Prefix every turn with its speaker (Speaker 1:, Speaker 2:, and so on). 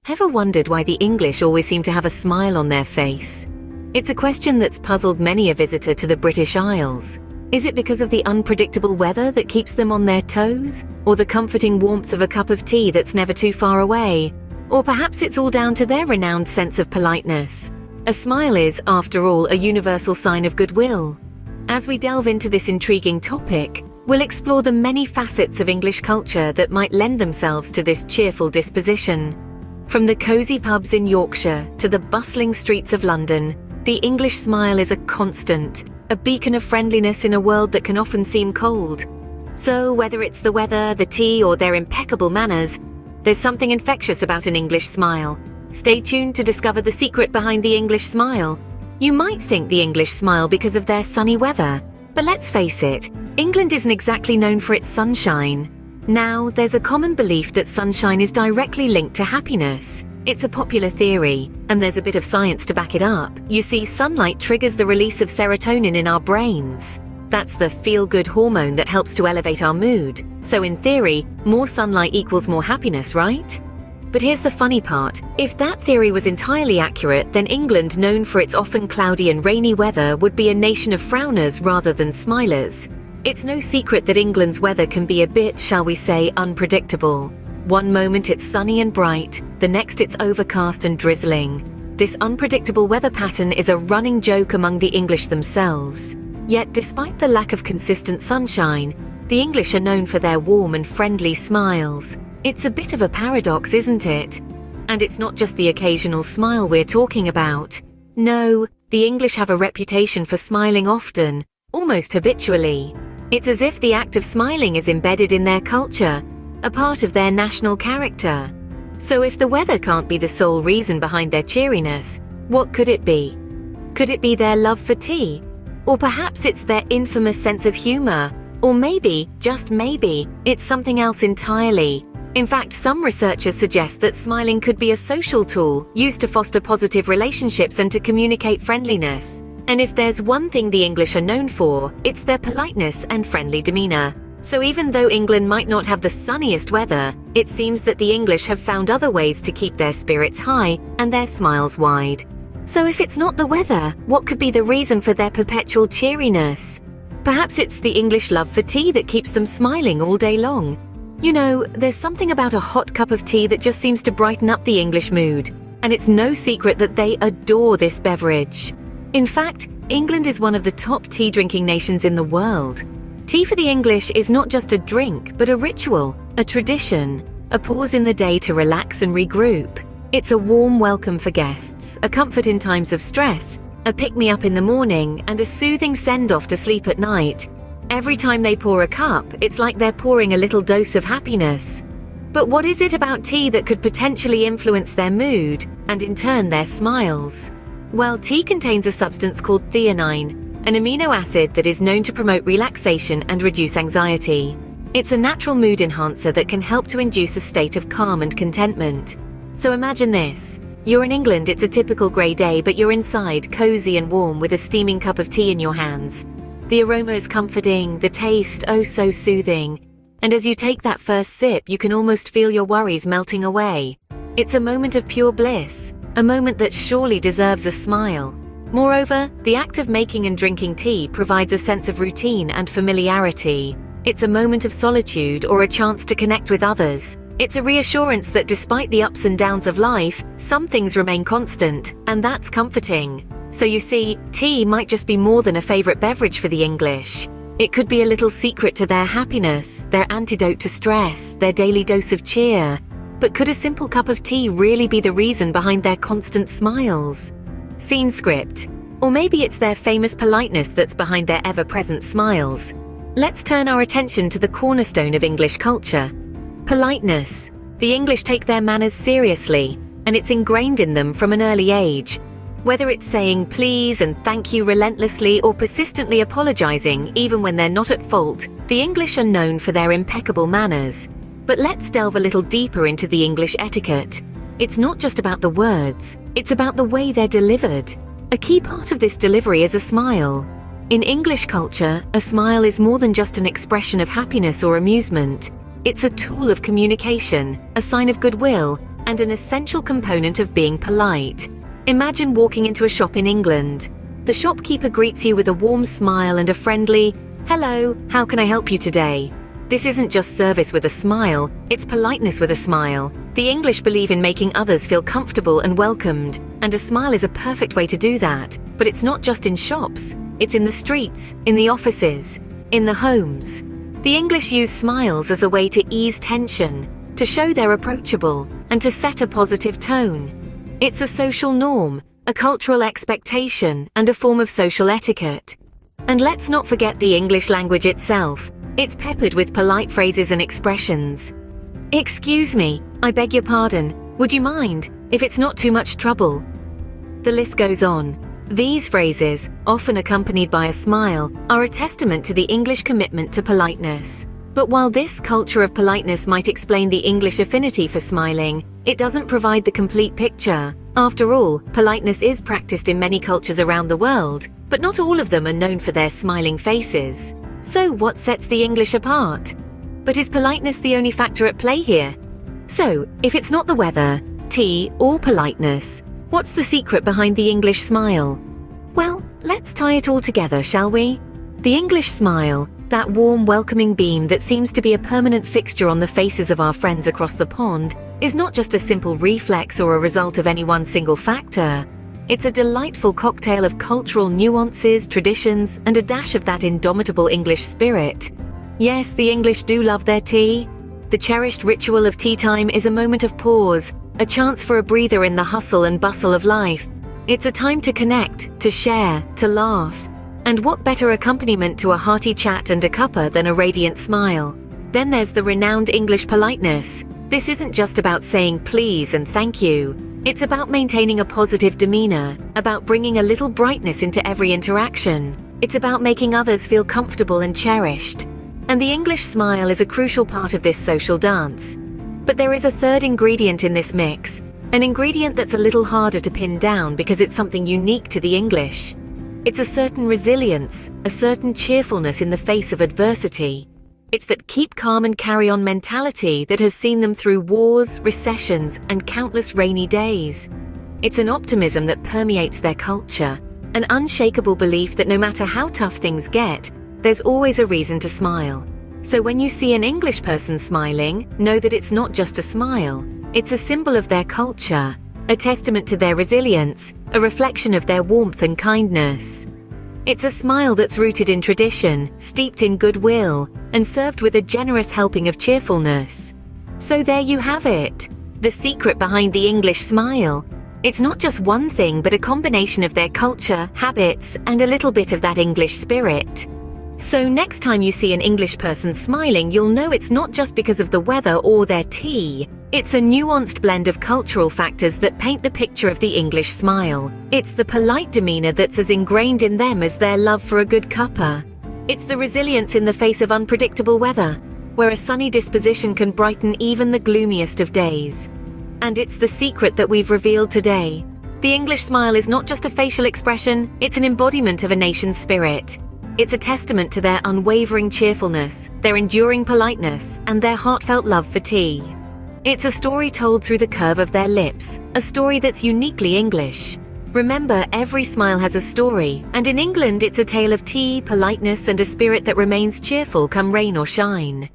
Speaker 1: Ever wondered why the English always seem to have a smile on their face? It's a question that's puzzled many a visitor to the British Isles. Is it because of the unpredictable weather that keeps them on their toes? Or the comforting warmth of a cup of tea that's never too far away? Or perhaps it's all down to their renowned sense of politeness. A smile is, after all, a universal sign of goodwill. As we delve into this intriguing topic, we'll explore the many facets of English culture that might lend themselves to this cheerful disposition. From the cosy pubs in Yorkshire to the bustling streets of London, the English smile is a constant, a beacon of friendliness in a world that can often seem cold. So whether it's the weather, the tea, or their impeccable manners, there's something infectious about an English smile. Stay tuned to discover the secret behind the English smile. You might think the English smile because of their sunny weather, but let's face it, England isn't exactly known for its sunshine. Now, there's a common belief that sunshine is directly linked to happiness. It's a popular theory, and there's a bit of science to back it up. You see, sunlight triggers the release of serotonin in our brains. That's the feel-good hormone that helps to elevate our mood. So in theory, more sunlight equals more happiness, right? But here's the funny part. If that theory was entirely accurate, then England, known for its often cloudy and rainy weather, would be a nation of frowners rather than smilers. It's no secret that England's weather can be a bit, shall we say, unpredictable. One moment it's sunny and bright, the next it's overcast and drizzling. This unpredictable weather pattern is a running joke among the English themselves. Yet despite the lack of consistent sunshine, the English are known for their warm and friendly smiles. It's a bit of a paradox, isn't it? And it's not just the occasional smile we're talking about. No, the English have a reputation for smiling often, almost habitually. It's as if the act of smiling is embedded in their culture, a part of their national character. So if the weather can't be the sole reason behind their cheeriness, what could it be? Could it be their love for tea? Or perhaps it's their infamous sense of humor? Or maybe, just maybe, it's something else entirely. In fact, some researchers suggest that smiling could be a social tool used to foster positive relationships and to communicate friendliness. And if there's one thing the English are known for, it's their politeness and friendly demeanor. So even though England might not have the sunniest weather, it seems that the English have found other ways to keep their spirits high and their smiles wide. So if it's not the weather, what could be the reason for their perpetual cheeriness? Perhaps it's the English love for tea that keeps them smiling all day long. You know, there's something about a hot cup of tea that just seems to brighten up the English mood, and it's no secret that they adore this beverage. In fact, England is one of the top tea-drinking nations in the world. Tea for the English is not just a drink, but a ritual, a tradition, a pause in the day to relax and regroup. It's a warm welcome for guests, a comfort in times of stress, a pick-me-up in the morning, and a soothing send-off to sleep at night. Every time they pour a cup, it's like they're pouring a little dose of happiness. But what is it about tea that could potentially influence their mood, and in turn their smiles? Well, tea contains a substance called theanine, an amino acid that is known to promote relaxation and reduce anxiety. It's a natural mood enhancer that can help to induce a state of calm and contentment. So imagine this. You're in England, it's a typical grey day, but you're inside, cozy and warm, with a steaming cup of tea in your hands. The aroma is comforting, the taste, oh so soothing. And as you take that first sip, you can almost feel your worries melting away. It's a moment of pure bliss, a moment that surely deserves a smile. Moreover, the act of making and drinking tea provides a sense of routine and familiarity. It's a moment of solitude or a chance to connect with others. It's a reassurance that despite the ups and downs of life, some things remain constant, and that's comforting. So you see, tea might just be more than a favorite beverage for the English. It could be a little secret to their happiness, their antidote to stress, their daily dose of cheer. But could a simple cup of tea really be the reason behind their constant smiles? Scene script. Or maybe it's their famous politeness that's behind their ever-present smiles. Let's turn our attention to the cornerstone of English culture. Politeness. The English take their manners seriously, and it's ingrained in them from an early age. Whether it's saying please and thank you relentlessly or persistently apologizing even when they're not at fault, the English are known for their impeccable manners. But let's delve a little deeper into the English etiquette. It's not just about the words, it's about the way they're delivered. A key part of this delivery is a smile. In English culture, a smile is more than just an expression of happiness or amusement. It's a tool of communication, a sign of goodwill, and an essential component of being polite. Imagine walking into a shop in England. The shopkeeper greets you with a warm smile and a friendly, "Hello, how can I help you today?" This isn't just service with a smile, it's politeness with a smile. The English believe in making others feel comfortable and welcomed, and a smile is a perfect way to do that. But it's not just in shops, it's in the streets, in the offices, in the homes. The English use smiles as a way to ease tension, to show they're approachable, and to set a positive tone. It's a social norm, a cultural expectation, and a form of social etiquette. And let's not forget the English language itself. It's peppered with polite phrases and expressions. "Excuse me, I beg your pardon, would you mind, if it's not too much trouble?" The list goes on. These phrases, often accompanied by a smile, are a testament to the English commitment to politeness. But while this culture of politeness might explain the English affinity for smiling, it doesn't provide the complete picture. After all, politeness is practiced in many cultures around the world, but not all of them are known for their smiling faces. So what sets the English apart? But is politeness the only factor at play here? So, if it's not the weather, tea, or politeness, what's the secret behind the English smile? Well, let's tie it all together, shall we? The English smile, that warm, welcoming beam that seems to be a permanent fixture on the faces of our friends across the pond, is not just a simple reflex or a result of any one single factor. It's a delightful cocktail of cultural nuances, traditions, and a dash of that indomitable English spirit. Yes, the English do love their tea. The cherished ritual of tea time is a moment of pause, a chance for a breather in the hustle and bustle of life. It's a time to connect, to share, to laugh. And what better accompaniment to a hearty chat and a cuppa than a radiant smile? Then there's the renowned English politeness. This isn't just about saying please and thank you. It's about maintaining a positive demeanor, about bringing a little brightness into every interaction. It's about making others feel comfortable and cherished. And the English smile is a crucial part of this social dance. But there is a third ingredient in this mix, an ingredient that's a little harder to pin down because it's something unique to the English. It's a certain resilience, a certain cheerfulness in the face of adversity. It's that keep calm and carry on mentality that has seen them through wars, recessions, and countless rainy days. It's an optimism that permeates their culture, an unshakable belief that no matter how tough things get, there's always a reason to smile. So when you see an English person smiling, know that it's not just a smile. It's a symbol of their culture, a testament to their resilience, a reflection of their warmth and kindness. It's a smile that's rooted in tradition, steeped in goodwill, and served with a generous helping of cheerfulness. So there you have it, the secret behind the English smile. It's not just one thing, but a combination of their culture, habits, and a little bit of that English spirit. So next time you see an English person smiling, you'll know it's not just because of the weather or their tea. It's a nuanced blend of cultural factors that paint the picture of the English smile. It's the polite demeanor that's as ingrained in them as their love for a good cuppa. It's the resilience in the face of unpredictable weather, where a sunny disposition can brighten even the gloomiest of days. And it's the secret that we've revealed today. The English smile is not just a facial expression, it's an embodiment of a nation's spirit. It's a testament to their unwavering cheerfulness, their enduring politeness, and their heartfelt love for tea. It's a story told through the curve of their lips, a story that's uniquely English. Remember, every smile has a story, and in England it's a tale of tea, politeness, and a spirit that remains cheerful come rain or shine.